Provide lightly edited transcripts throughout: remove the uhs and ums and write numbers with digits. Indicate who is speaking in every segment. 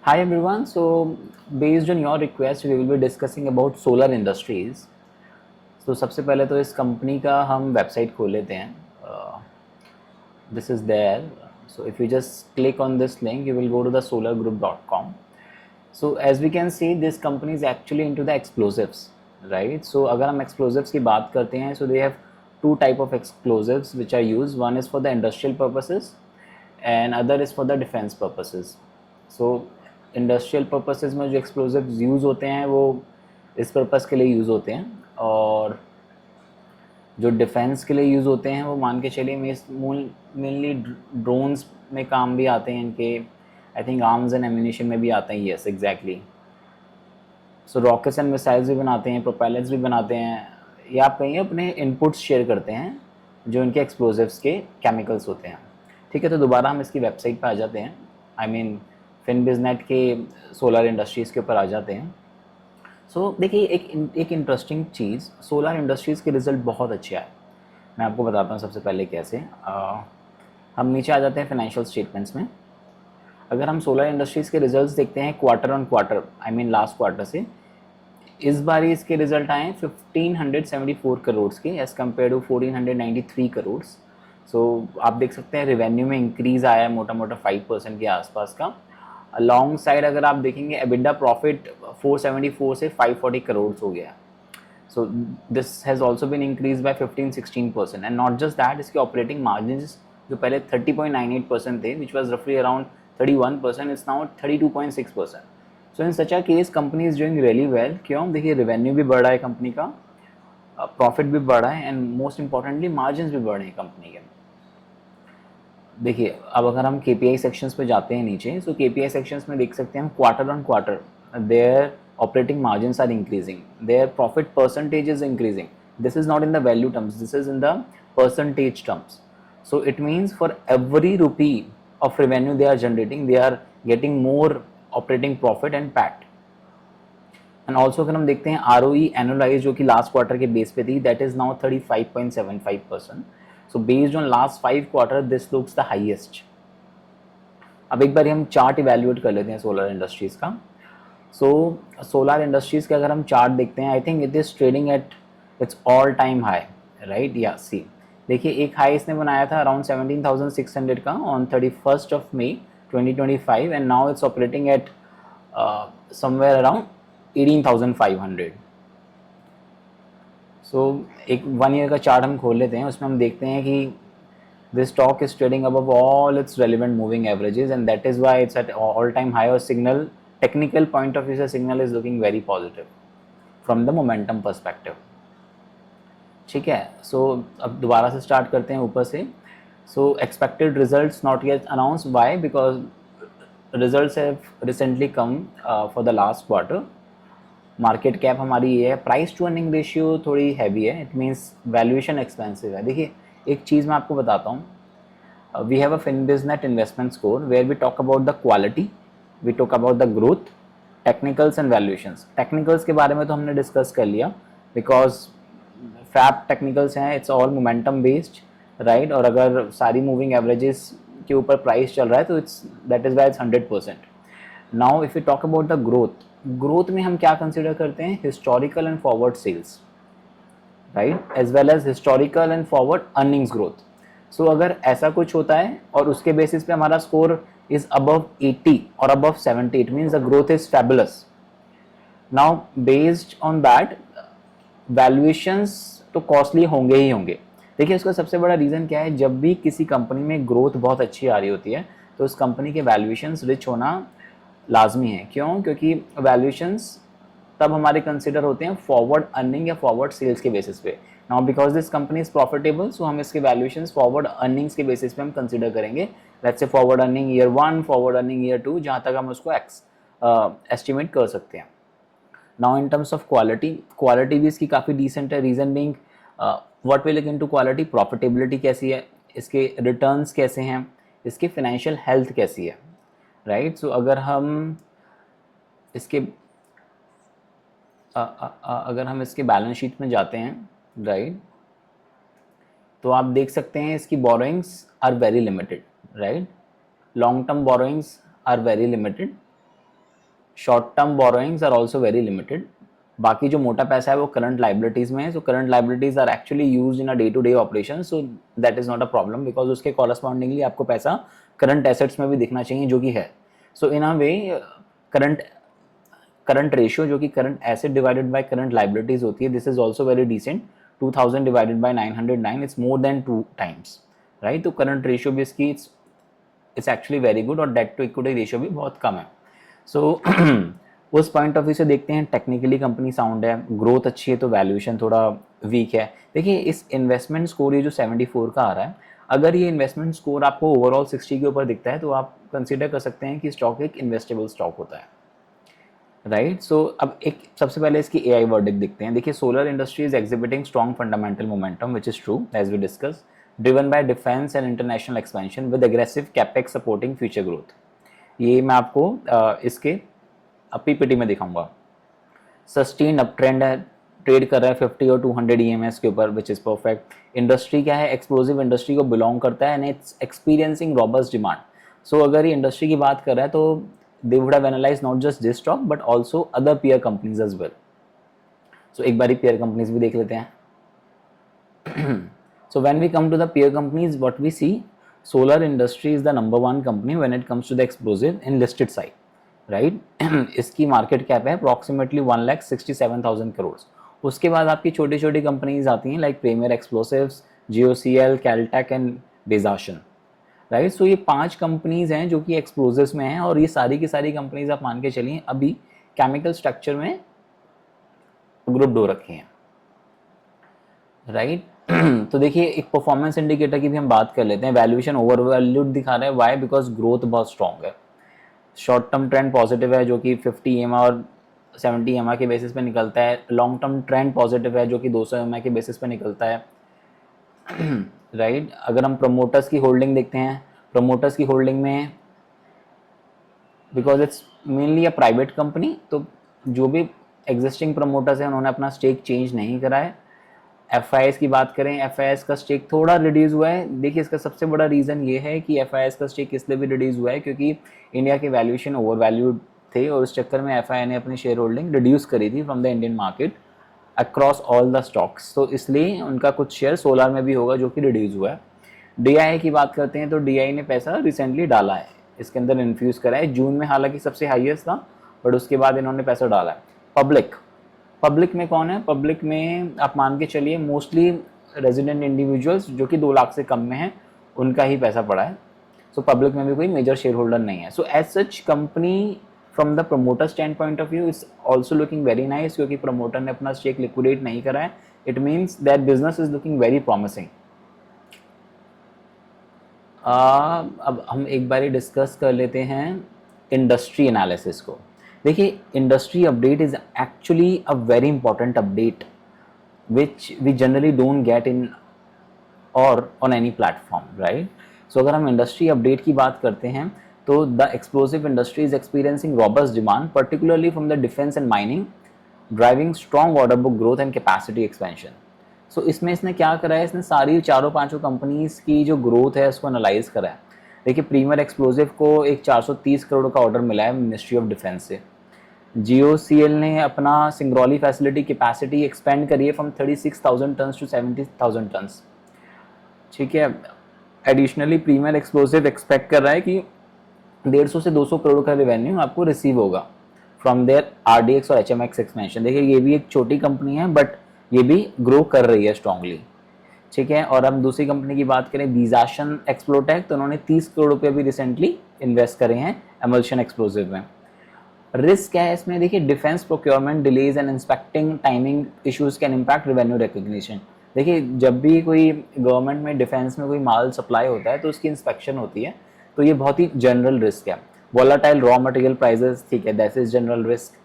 Speaker 1: Hi everyone. So, based on your request, we will be discussing about solar industries. तो सबसे पहले तो इस कंपनी का हम वेबसाइट खोल लेते हैं. This is there. So if you just click on this link, you will go to the solargroup.com. So as we can see, this company is actually into the explosives, right? So अगर हम explosives की बात करते हैं, so they have two type of explosives which are used. One is for the industrial purposes and other is for the defense purposes. So industrial purposes में जो explosives use होते हैं वो इस purpose के लिए use होते हैं, और जो डिफेंस के लिए यूज़ होते हैं वो मान के चलिए मेनली ड्रोन्स में काम भी आते हैं इनके. I think arms and ammunition में भी आते हैं. Yes, exactly. So rockets and missiles भी बनाते हैं, प्रोपेलर्स भी बनाते हैं, या आप कहीं अपने इनपुट्स शेयर करते हैं जो इनके एक्सप्लोजिव्स के केमिकल्स होते हैं. ठीक है, तो दोबारा हम इसकी वेबसाइट पर आ जाते हैं. आई मीन फिनबिजनेट के सोलर इंडस्ट्रीज़ के ऊपर आ जाते हैं. सो देखिए, एक इंटरेस्टिंग चीज़, सोलर इंडस्ट्रीज़ के रिज़ल्ट बहुत अच्छे आए. मैं आपको बताता हूँ सबसे पहले कैसे. हम नीचे आ जाते हैं फाइनेंशियल स्टेटमेंट्स में. अगर हम सोलर इंडस्ट्रीज़ के रिजल्ट्स देखते हैं quarter on quarter, I mean last quarter से, इस बार इसके रिजल्ट आए 1574 करोड़ के एज़ कम्पेयर टू 1493 करोड़. सो आप देख सकते हैं रेवेन्यू में इंक्रीज़ आया है मोटा मोटा 5% के आसपास का. अलॉन्ग साइड अगर आप देखेंगे एबिडा प्रॉफिट 474 से 540 करोड़ हो गया. So this has also been increase by 15-16%. And not just that, इसके ऑपरेटिंग मार्जिन जो पहले 30.98% थे, विच वॉज रफली around 31%, it's now 32.6%. So in such a case company is doing really well. क्यों? देखिए, रेवेन्यू भी बढ़ रहा है कंपनी का, प्रॉफिट भी बढ़ रहा है, एंड मोस्ट इंपॉर्टेंटली मार्जिन भी बढ़ रहे हैं कंपनी के. देखिए, अब अगर हम KPI सेक्शंस पे जाते हैं नीचे, सो KPI सेक्शंस में देख सकते हैं हम quarter on quarter their operating margins are increasing, their profit percentage is increasing. This is not in the value terms, this is in the percentage terms. So it means for every rupee of revenue they are generating, they are getting more operating profit and PAT. And also अगर हम देखते हैं ROE annualise जो कि last quarter के base पे थी, that is now 35.75%. So based on last 5 quarter this looks the highest. अब एक बार हम चार्ट इवेल्युएट कर लेते हैं सोलर इंडस्ट्रीज़ का. सो सोलर इंडस्ट्रीज़ का अगर हम चार्ट देखते हैं, I think it is trading at its all time high, right? या सी, देखिए एक हाई इसने बनाया था अराउंड 17,600 का ऑन 31st ऑफ मई 2025, and now it's operating at somewhere around 18,500. So एक 1 ईयर का चार्ट हम खोल लेते हैं, उसमें हम देखते हैं कि this stock is trading above all its relevant moving averages, and that is why it's at all time high. Or signal, technical point of view से signal is looking very positive from the momentum perspective. ठीक है, सो अब दोबारा से start करते हैं ऊपर से. So expected results not yet announce, why? Because results have recently come for the last quarter. Market cap हमारी ये है, प्राइस टू अर्निंग रेशियो थोड़ी हैवी है, इट मीन्स वैल्यूएशन एक्सपेंसिव है. देखिए, एक चीज़ मैं आपको बताता हूँ. We have a FinBizNet investment score where we talk about the quality, we talk about the growth, technicals and valuations. Technicals के बारे में तो हमने डिस्कस कर लिया, because फैप टेक्निकल्स हैं, it's all momentum based, right? और अगर सारी मूविंग एवरेजेस के ऊपर प्राइस चल रहा है तो it's that is why it's 100%. Now if you talk about the growth में हम क्या कंसिडर करते हैं? Historical and forward sales, right? As well as historical and forward earnings growth. So अगर ऐसा कुछ होता है और उसके बेसिस पे हमारा स्कोर इज अबव 80 और above 70, it means the growth is fabulous. Now based on that, valuations तो कॉस्टली होंगे ही होंगे. देखिए, उसका सबसे बड़ा रीज़न क्या है? जब भी किसी कंपनी में ग्रोथ बहुत अच्छी आ रही होती है तो उस कंपनी के वैल्यूएशंस रिच होना लाजमी है. क्यों? क्योंकि वैल्यूएशंस तब हमारे कंसिडर होते हैं फॉरवर्ड अर्निंग या फॉरवर्ड सेल्स के बेसिस पे. Now because this company is profitable, so हम इसके वैल्यूएशंस फॉरवर्ड अर्निंग्स के बेसिस पे हम कंसिडर करेंगे. Let's say forward earning year 1, forward earning year 2, जहाँ तक हम उसको एस्टिमेट कर सकते हैं. Now in terms of quality भी इसकी काफ़ी डिसेंट है. Reason being, what we look into quality, profitability कैसी है, इसके रिटर्न्स कैसे हैं, इसकी फाइनेंशियल हेल्थ कैसी है, राइट? सो अगर हम इसके बैलेंस शीट में जाते हैं, राइट, तो आप देख सकते हैं इसकी borrowings are very limited, right? Long term borrowings are very limited. Short term borrowings are also very limited. बाकी जो मोटा पैसा है वो करंट लाइबिलिटीज में है, so current liabilities are actually used in a day to day operation, so that is not a problem because उसके correspondingly आपको पैसा करंट एसेट्स में भी दिखना चाहिए जो कि है। So in a way current current ratio जो कि current asset divided by current liabilities होती है, this is also very decent. 2000 divided by 909 it's more than 2 times, right. तो करंट रेशियो भी इसकी इट्स एक्चुअली वेरी गुड और debt to equity ratio भी बहुत कम है। सो उस पॉइंट ऑफ व्यू से देखते हैं, टेक्निकली कंपनी साउंड है, ग्रोथ अच्छी है, तो वैल्यूएशन थोड़ा वीक है। देखिए इस इन्वेस्टमेंट स्कोर ये जो 74 का आ रहा है, अगर ये इन्वेस्टमेंट स्कोर आपको ओवरऑल 60 के ऊपर दिखता है तो आप कंसिडर कर सकते हैं कि स्टॉक एक इन्वेस्टेबल स्टॉक होता है, राइट। सो अब एक सबसे पहले इसकी एआई वर्डिक्ट दिखते हैं। देखिए solar industry is exhibiting strong fundamental momentum which is true as we discuss, driven by defence and international expansion with aggressive capex supporting future growth. ये मैं आपको इसके पीपीटी में दिखाऊंगा। सस्टेन अप ट्रेंड है, ट्रेड कर रहा है 50 और 200 ईएमएस के ऊपर विच इज़ परफेक्ट। इंडस्ट्री क्या है, एक्सप्लोसिव इंडस्ट्री को बिलोंग करता है and it's experiencing robust demand. So अगर ये इंडस्ट्री की बात कर रहा है तो they would have analyse not just this stock but also other peer companies as well. So एक बारी पीयर कंपनीज भी देख लेते हैं। So when we come to the peer companies, what we see, solar industry is the number one company when it comes to the explosive in listed side, right? इसकी market cap है approximately 1,67,000 crore. उसके बाद आपकी छोटी छोटी companies आती हैं like Premier Explosives, GOCL, Keltech and बेजाशन, राइट। सो ये 5 कंपनीज हैं जो कि एक्सप्लोसिव्स में हैं और ये सारी की सारी कंपनीज आप मान के चलिए अभी केमिकल स्ट्रक्चर में ग्रुप हो रखी हैं, राइट। तो देखिए एक परफॉर्मेंस इंडिकेटर की भी हम बात कर लेते हैं। वैल्यूएशन ओवर वैल्यूड दिखा रहा है, वाई, बिकॉज ग्रोथ बहुत स्ट्रॉन्ग है। शॉर्ट टर्म ट्रेंड पॉजिटिव है जो कि 50 EMI और 70 EMI के बेसिस पे निकलता है। लॉन्ग टर्म ट्रेंड पॉजिटिव है जो कि 200 EMI के बेसिस पे निकलता है, राइट। अगर हम प्रमोटर्स की होल्डिंग देखते हैं, प्रमोटर्स की होल्डिंग में because it's mainly a private company, तो जो भी एग्जिस्टिंग प्रमोटर्स हैं उन्होंने अपना स्टेक चेंज नहीं करा है। FIS की बात करें, FIS का स्टेक थोड़ा रिड्यूस हुआ है। देखिए इसका सबसे बड़ा रीज़न ये है कि FIS का स्टेक इसलिए भी रिड्यूस हुआ है क्योंकि इंडिया के वैल्यूएशन ओवर वैल्यूड थे और उस चक्कर में FII ने अपनी शेयर होल्डिंग रिड्यूस करी थी from the Indian market across all the stocks, तो इसलिए उनका कुछ शेयर सोलर में भी होगा जो कि रिड्यूस हुआ है। DI की बात करते हैं तो DI ने पैसा रिसेंटली डाला है, इसके अंदर इन्फ्यूज़ करा है जून में, हालांकि सबसे हाईएस्ट था बट उसके बाद इन्होंने पैसा डाला है। पब्लिक में कौन है, पब्लिक में आप मान के चलिए मोस्टली रेजिडेंट इंडिविजुअल्स जो कि 2 लाख से कम में हैं, उनका ही पैसा पड़ा है। सो पब्लिक में भी कोई मेजर शेयर होल्डर नहीं है। So as such company from the promoter standpoint of view is also looking very nice, क्योंकि प्रमोटर ने अपना स्टेक लिक्विडेट नहीं करा है। It means that business is looking very promising. अब हम एक बारी डिस्कस कर लेते हैं इंडस्ट्री एनालिसिस को। देखिए industry update is actually a very important update which we generally don't get in और on any platform, right. So अगर हम इंडस्ट्री अपडेट की बात करते हैं तो the explosive industry is experiencing robust demand particularly from the defence and mining, driving strong order book growth and capacity expansion. So इसमें इसने क्या करा है, इसने सारी चारों पांचों कंपनीज की जो ग्रोथ है उसको एनालाइज करा है। देखिए प्रीमियर एक्सप्लोसिव को एक 430 करोड़ का ऑर्डर मिला है मिनिस्ट्री ऑफ डिफेंस से। GOCL ने अपना सिंगरौली फैसिलिटी कैपेसिटी एक्सपेंड करी है फ्रॉम 36,000 टन्स टू 70,000 टन्स, ठीक है। एडिशनली प्रीमियर एक्सप्लोसिव एक्सपेक्ट कर रहा है कि 150 से 200 करोड़ का रेवेन्यू आपको रिसीव होगा फ्रॉम देयर RDX और HMX एक्सपेंशन। देखिए ये भी एक छोटी कंपनी है बट ये भी ग्रो कर रही है स्ट्रांगली, ठीक है। और हम दूसरी कंपनी की बात करें बीजाशन एक्सप्लोटेक, तो उन्होंने 30 करोड़ रुपये भी रिसेंटली इन्वेस्ट करे हैं एमल्शन एक्सप्लोसिव में। रिस्क क्या है इसमें, देखिए defence procurement delays and inspecting timing issues can impact revenue recognition. देखिए जब भी कोई गवर्नमेंट में डिफेंस में कोई माल सप्लाई होता है तो उसकी इंस्पेक्शन होती है, तो ये बहुत ही जनरल रिस्क है। वॉलेटाइल रॉ मटेरियल प्राइसेस, ठीक है, that is general risk.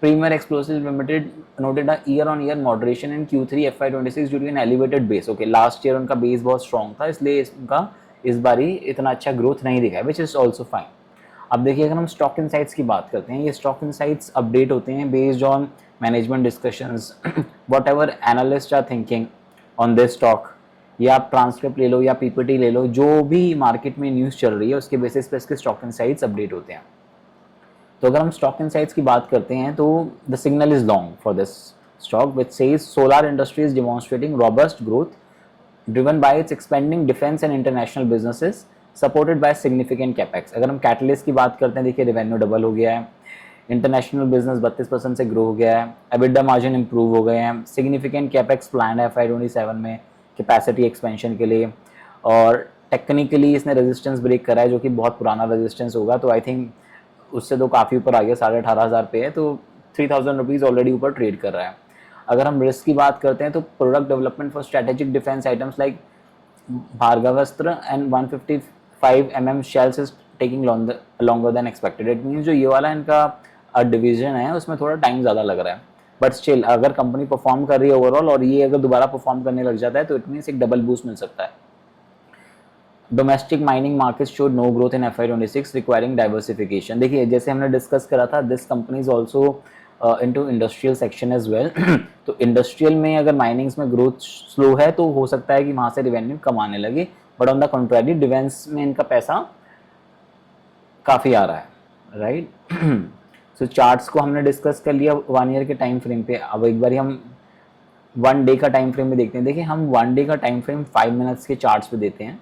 Speaker 1: Premier Explosive Limited noted a year on year moderation in Q3 FY26 due to an elevated base. Okay, last year उनका बेस बहुत strong था इसलिए उनका इस बारी इतना अच्छा ग्रोथ नहीं दिखा है, विच इज ऑल्सो फाइन। अब देखिए अगर हम स्टॉक इनसाइट्स की बात करते हैं, ये स्टॉक इनसाइट्स अपडेट होते हैं based on management discussions, whatever analyst are thinking on this stock, या आप ट्रांसक्रिप्ट ले लो या PPT ले लो, जो भी मार्केट में न्यूज़ चल रही है उसके बेसिस पे इसके स्टॉक इनसाइट्स अपडेट होते हैं। तो अगर हम स्टॉक इनसाइट्स की बात करते हैं तो the signal is long for this stock which says solar industries demonstrating robust growth driven by its expanding defense and international businesses supported by significant capex। अगर हम कैटलिस्ट की बात करते हैं, देखिए रेवेन्यू डबल हो गया है, इंटरनेशनल बिजनेस 32% से ग्रो हो गया है, एबिडा मार्जिन इंप्रूव हो गए हैं, सिग्निफिकेंट कैपेक्स प्लान है FY27 में कैपेसिटी एक्सपेंशन के लिए, और टेक्निकली इसने रेजिस्टेंस ब्रेक करा है जो कि बहुत पुराना रेजिस्टेंस होगा, तो आई थिंक उससे तो काफ़ी ऊपर आ गया, 18,500 पे है, तो 3,000 रुपीज़ ऑलरेडी ऊपर ट्रेड कर रहा है। अगर हम रिस्क की बात करते हैं तो product development for strategic defence items like Bhargavastra and 155 mm shells is taking longer than expected. It means जो ये वाला इनका डिवीजन है उसमें थोड़ा टाइम ज़्यादा लग रहा है, बट स्टिल अगर कंपनी परफॉर्म कर रही है ओवरऑल और ये अगर दोबारा परफॉर्म करने लग जाता है तो इट मीन्स एक डबल बूस्ट मिल सकता है। Domestic mining market showed no growth in FY26 requiring diversification. देखिए जैसे हमने डिस्कस करा था, this company is also into industrial section as well. तो इंडस्ट्रियल में अगर माइनिंग्स में ग्रोथ स्लो है तो हो सकता है कि वहाँ से रेवेन्यू कमाने लगे, but on the contrary defence में इनका पैसा काफ़ी आ रहा है, राइट। सो चार्ट्स को हमने डिस्कस कर लिया 1 ईयर के टाइम फ्रेम पे। अब एक बार हम 1 डे का टाइम फ्रेम में देखते हैं। देखिए हम 1 डे का टाइम फ्रेम 5 मिनट्स के चार्ट्स पे देते हैं,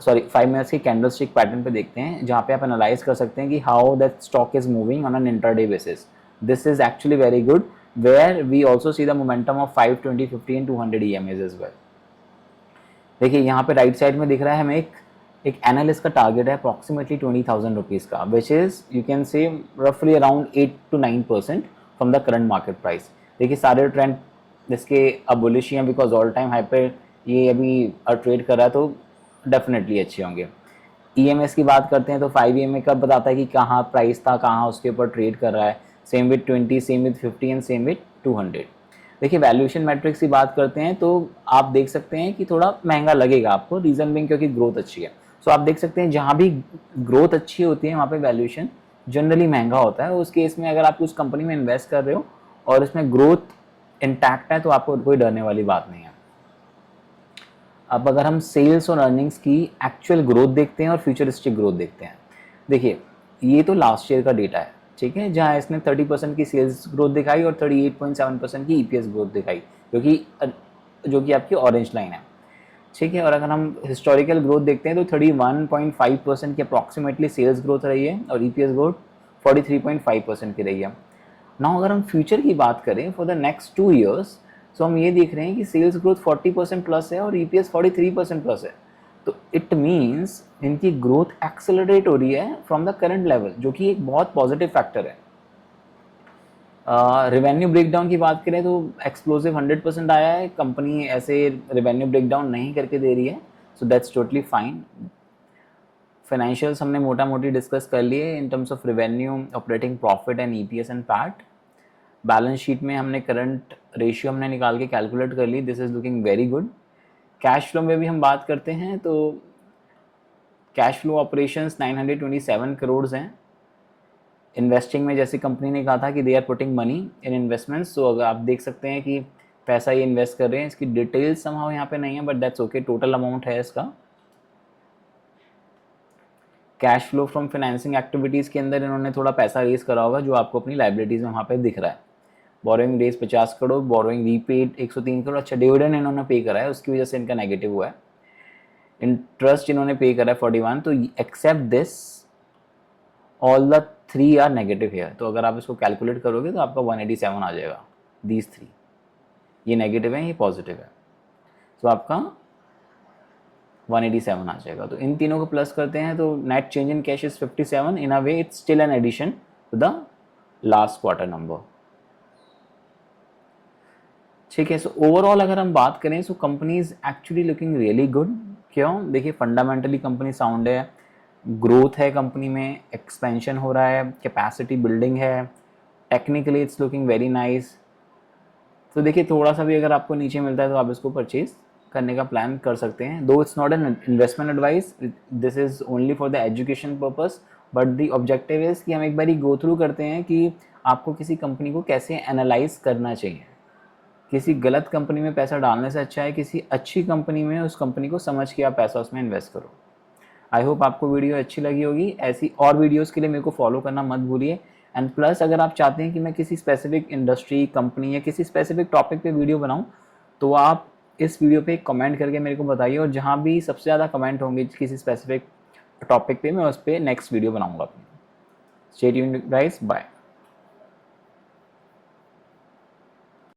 Speaker 1: सॉरी 5 मिनट्स के कैंडलस्टिक पैटर्न पे देखते हैं, जहाँ पे आप एनालाइज कर सकते हैं कि how that stock is moving on an intraday basis. This is actually very good where we also see the momentum of 5, 20, 50 and 200 EMAs as well. देखिए यहाँ पे राइट साइड में दिख रहा है हमें एक एनालिस्ट का टारगेट है अप्रॉक्सीमेटली 20,000 रुपीज़ का, which is you can say रफली around 8 to 9% from the current market price. देखिए सारे ट्रेंड जिसके अब बुलिश हैं बिकॉज ऑल टाइम हाई पे ये अभी ट्रेड कर रहा है, तो डेफिनेटली अच्छे होंगे। EMS की बात करते हैं तो 5 EMA का बताता है कि कहाँ प्राइस था, कहाँ उसके ऊपर ट्रेड कर रहा है। Same with 20, same with 50 and same with 200। देखिए वैल्यूएशन मैट्रिक्स की बात करते हैं तो आप देख सकते हैं कि थोड़ा महंगा लगेगा आपको, रीज़न बिंग क्योंकि ग्रोथ अच्छी है। सो आप देख सकते हैं जहाँ भी ग्रोथ अच्छी होती है वहाँ पे वैल्यूएशन जनरली महंगा होता है। उस केस में अगर आप उस कंपनी में इन्वेस्ट कर रहे हो और इसमें ग्रोथ इंटैक्ट है तो आपको कोई डरने वाली बात नहीं है। अब अगर हम सेल्स और अर्निंग्स की एक्चुअल ग्रोथ देखते हैं और फ्यूचरिस्टिक ग्रोथ देखते हैं, देखिए ये तो लास्ट ईयर का डेटा है, ठीक है, जहाँ इसने 30% की सेल्स ग्रोथ दिखाई और 38.7% की EPS ग्रोथ दिखाई, जो कि आपकी ऑरेंज लाइन है, ठीक है। और अगर हम हिस्टोरिकल ग्रोथ देखते हैं तो 31.5% की अप्रॉक्सीमेटली सेल्स ग्रोथ रही है और EPS ग्रोथ 43.5% की रही है। नाउ अगर हम फ्यूचर की बात करें फॉर द नेक्स्ट 2 ईयर्स, तो हम ये देख रहे हैं कि सेल्स ग्रोथ 40% प्लस है और EPS 43% प्लस है। तो इट मीन्स इनकी ग्रोथ एक्सेलरेट हो रही है फ्रॉम द करंट लेवल, जो कि एक बहुत पॉजिटिव फैक्टर है। रेवेन्यू ब्रेकडाउन की बात करें तो एक्सप्लोसिव 100% आया है, कंपनी ऐसे रेवेन्यू ब्रेकडाउन नहीं करके दे रही है, so that's totally fine. Financials हमने मोटा मोटी डिस्कस कर लिए in terms of revenue, operating profit and EPS and PAT. Balance sheet में हमने करंट रेशियो हमने निकाल के कैलकुलेट कर ली, this is looking very good. Cash flow में भी हम बात करते हैं तो कैश फ्लो ऑपरेशंस 927 करोड़ हैं। इन्वेस्टिंग में जैसे कंपनी ने कहा था कि they are putting money in investments, तो अगर आप देख सकते हैं कि पैसा ये इन्वेस्ट कर रहे हैं, इसकी डिटेल्स समहाउ यहाँ पे नहीं है but that's okay, total amount है इसका। Cash flow from financing activities के अंदर इन्होंने थोड़ा पैसा रेज करा होगा जो आपको अपनी लाइबिलिटीज़ में वहाँ पे दिख रहा है। Borrowing raise 50 crore, borrowing repaid 103 crore. अच्छा डिविडेंड इन्होंने पे करा है, उसकी वजह से इनका नेगेटिव हुआ है। इंटरेस्ट इन्होंने पे करा है 41, तो except this all the 3 are negative है। तो अगर आप इसको कैलकुलेट करोगे तो आपका 187 आ जाएगा। दीज 3 ये नेगेटिव है, ये पॉजिटिव है, तो आपका 187 आ जाएगा। तो इन तीनों को प्लस करते हैं तो net change in cash is 57। In a way it's still an addition to the last quarter number, ठीक है। सो ओवरऑल अगर हम बात करें so company is actually looking really good. क्यों? देखिए फंडामेंटली कंपनी साउंड है, ग्रोथ है कंपनी में, एक्सपेंशन हो रहा है, कैपेसिटी बिल्डिंग है, technically it's looking very nice. तो देखिए थोड़ा सा भी अगर आपको नीचे मिलता है तो आप इसको परचेज करने का प्लान कर सकते हैं। दो it's not an investment advice, this is only for the education purpose, but the objective is कि हम एक बार ही गो थ्रू करते हैं कि आपको किसी कंपनी को कैसे एनालाइज करना चाहिए। किसी गलत कंपनी में पैसा डालने से अच्छा है किसी अच्छी कंपनी में उस कंपनी को समझ के आप पैसा उसमें इन्वेस्ट करो। आई होप आपको वीडियो अच्छी लगी होगी। ऐसी और वीडियोस के लिए मेरे को फॉलो करना मत भूलिए। एंड प्लस अगर आप चाहते हैं कि मैं किसी स्पेसिफिक इंडस्ट्री, कंपनी या किसी स्पेसिफिक टॉपिक पे वीडियो बनाऊं, तो आप इस वीडियो पे कमेंट करके मेरे को बताइए, और जहाँ भी सबसे ज़्यादा कमेंट होंगे किसी स्पेसिफिक टॉपिक पे, मैं उस पर नेक्स्ट वीडियो बनाऊंगा। Stay tuned guys, bye.